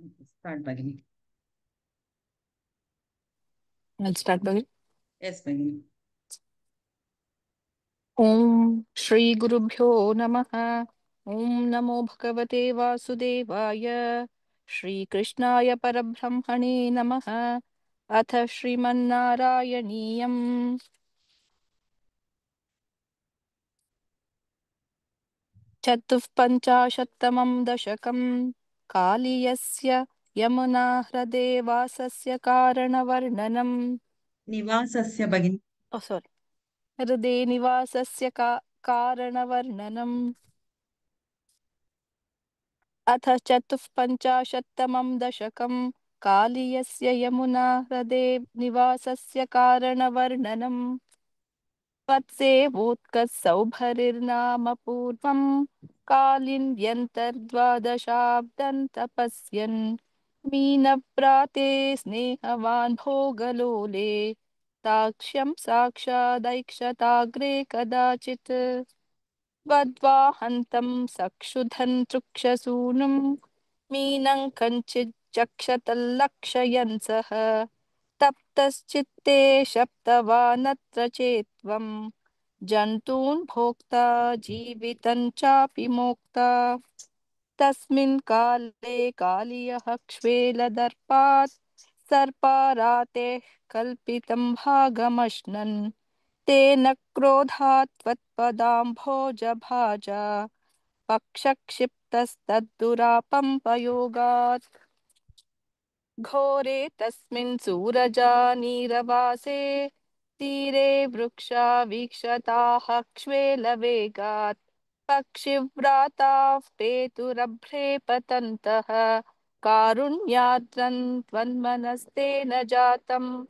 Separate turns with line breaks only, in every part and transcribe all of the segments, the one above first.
Start भगिनी.
I'll start by
Yes, भगिनी.
Om Shri Gurubhyo Namaha. Om Namo Bhagavate Vasudevaya. Shri Krishnaya Parabrahmane Namaha. Atha Shrimannarayaniyam. चतुःपञ्चाशत्तमं दशकं कालीयस्य यमुनाह्रदेवासस्य कारणवर्णनम्.
निवासस्य भगिनी.
सारी, हृदे निवासस्य कारणवर्णनम्. अथ चतुःपञ्चाशत्तमं दशकं कालीयस्य यमुनाह्रदे निवासस्य कारणवर्णनम्. वत्सेवोत्कसौभरिर्नाम पूर्वं कालिन्द्यन्तर्द्वादशाब्दं तपस्यन् मीनव्राते स्नेहवान् भोगलोले साक्ष्यं साक्षादैक्षताग्रे कदाचित् वद्वाहन्तं सक्षुधन् तृक्षसूनुं मीनं कञ्चित् चक्षतल्लक्षयन् सः तप्तश्चित्ते शप्तवानत्र चेत्त्वं जन्तून् भोक्ता जीवितं चापि मोक्ता तस्मिन् काले कालियः क्ष्वेलदर्पात् सर्पारातेः कल्पितं भागमश्नन् तेन क्रोधात् त्वत्पदाम्भोजभाजा पक्षक्षिप्तस्तद्दुरापं पयोगात् घोरे तस्मिन् सूरजानीरवासे तीरे वृक्षा वीक्षताः क्ष्वेलवेगात् पक्षिव्राताः पेतुरभ्रे पतन्तः कारुण्याद्रन् त्वन्मनस्तेन जातम्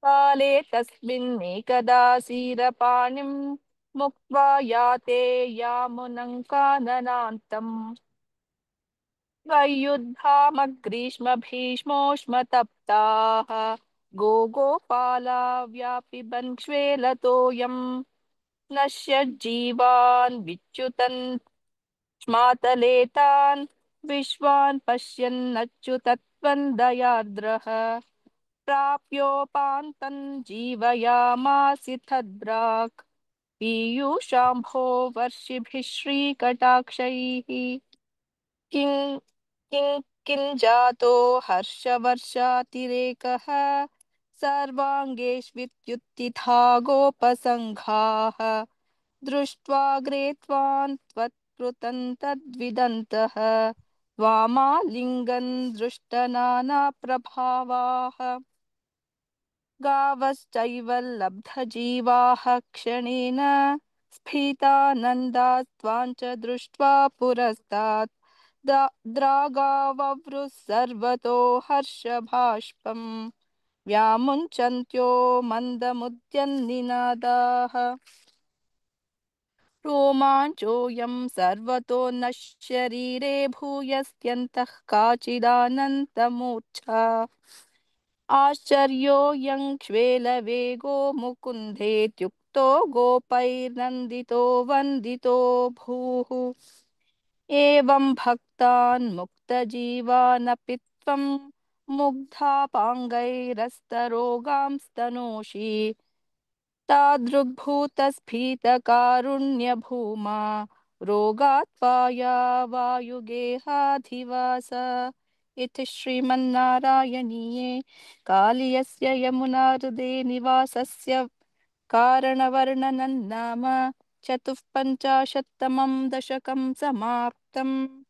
काले तस्मिन्नेकदा सीरपाणिं मुक्त्वा याते यामुनं काननान्तम् वैयुद्धामग्रीष्मभीष्मोष्मतप्ताः गोपाला व्यापिबन् क्ष्वेलतोऽयं नश्यज्जीवान् विच्युतन् स्मातलेतान् विश्वान् पश्यन्नच्युतत्वन्दयार्द्रः प्राप्योपान्तं जीवयामासिथद्राक् पीयूषाम्भो वर्षिभिः श्रीकटाक्षैः किं किं जातो हर्षवर्षातिरेकः सर्वाङ्गेष्वित्युत्थिता गोपसङ्घाः दृष्ट्वाग्रे त्वां त्वत्कृतं तद्विदन्तः त्वामालिङ्गन् दृष्टनानाप्रभावाः गावश्चैव लब्धजीवाः क्षणेन स्फीतानन्दात् त्वां च दृष्ट्वा पुरस्तात् द्रागाववृः सर्वतो हर्षभाष्पं व्यामुञ्चन्त्यो मन्दमुद्यन्निनादाः रोमाञ्चोऽयं सर्वतो नः शरीरे भूयस्त्यन्तः काचिदानन्तमूर्च्छा आश्चर्योऽयं क्ष्वेलवेगो मुकुन्देत्युक्तो गोपैर्नन्दितो वन्दितो भूः एवं भक्तान् मुक्तजीवानपि त्वं मुग्धापाङ्गैरस्तरोगांस्तनोषि तादृग्भूतस्फीतकारुण्यभूमा रोगात् पायावायुगेहाधिवास इति श्रीमन्नारायणीये कालियस्य यमुनाहृदे निवासस्य कारणवर्णनं नाम चतुःपञ्चाशत्तमं दशकं समाप्तम्।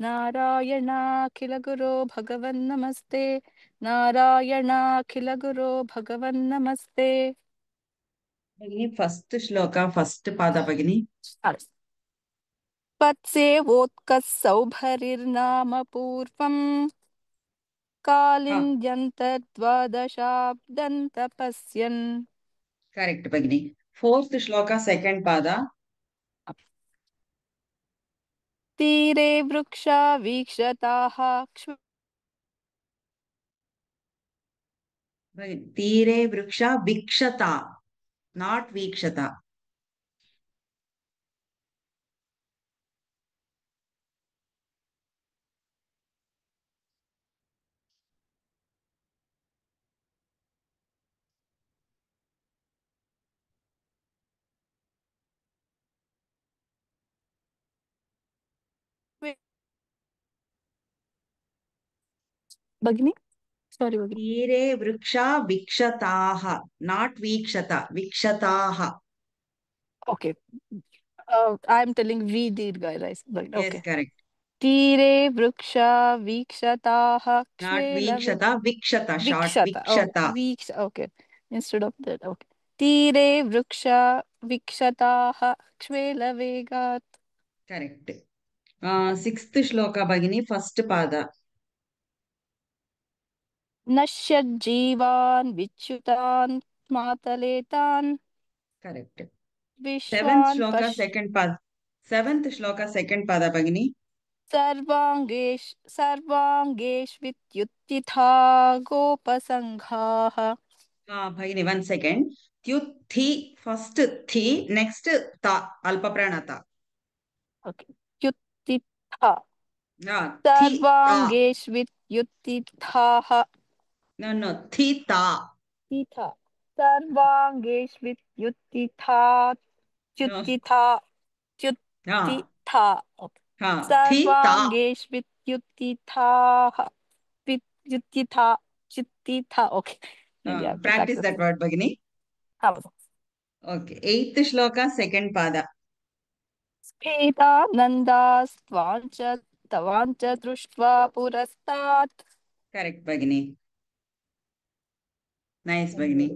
नारायणाखिलगुरो भगवन्नमस्ते नारायणाखिलगुरो भगवन्नमस्ते।
भगिनी फस्ट श्लोक फस्ट पाद भगिनी.
वत्सेवोत्कसौभरिर्नाम पूर्वं
हा,
कालिन्द्यन्तर्द्वादशाब्दं तपस्यन्
करेक्ट भगिनी. फोर्थ श्लोक सेकंड पाद.
तीरे वृक्षा वीक्षताः
तीरे वृक्षा वीक्षता, नॉट वीक्षता.
Bagini? Sorry, Bagini.
तीरे वृक्षा विक्षताः, not वीक्षत, विक्षताः.
Okay. I'm telling we did guys. Right.
Yes,
Okay.
correct.
Tire vriksha vikshataha
Not
kshvelave
vikshata, vikshata, short,
vikshata. Oh,
vikshata.
okay. Instead of that, okay. Tire vriksha vikshataha kshvelavegat.
Correct. Sixth shloka bhagini, first pada.
नश्यज्जीवान् विच्युतान् मातलेतान्
Correct. Seventh
विश्वान्
shloka, second pada. Seventh shloka, second pada bhagini.
सर्वाङ्गेष्वित्युत्थिता गोपसङ्घाः
Bhagini, 1 second. Tyuthi, first thi, next ta, alpa pranata.
Okay युत्थिता
Thi ta.
सर्वाङ्गेष्वित्युत्थिताः
No, no, thi ta.
तिथा सर्वाङ्गेष्वित्युत्थिता
No.
च्युत्थिता
Ha,
च्युत्थिता okay
thi ta.
सर्वाङ्गेष्वित्युत्थिताः वित्युत्थिता चित्तिथा okay maybe I have to
Practice
practice
that word bhagini.
हाँ
Okay. Eighth shloka, second pada.
स्फीतानन्दास्त्वाञ्च तवाञ्च दृष्ट्वा पुरस्तात्
Correct bhagini. Nice bhagini.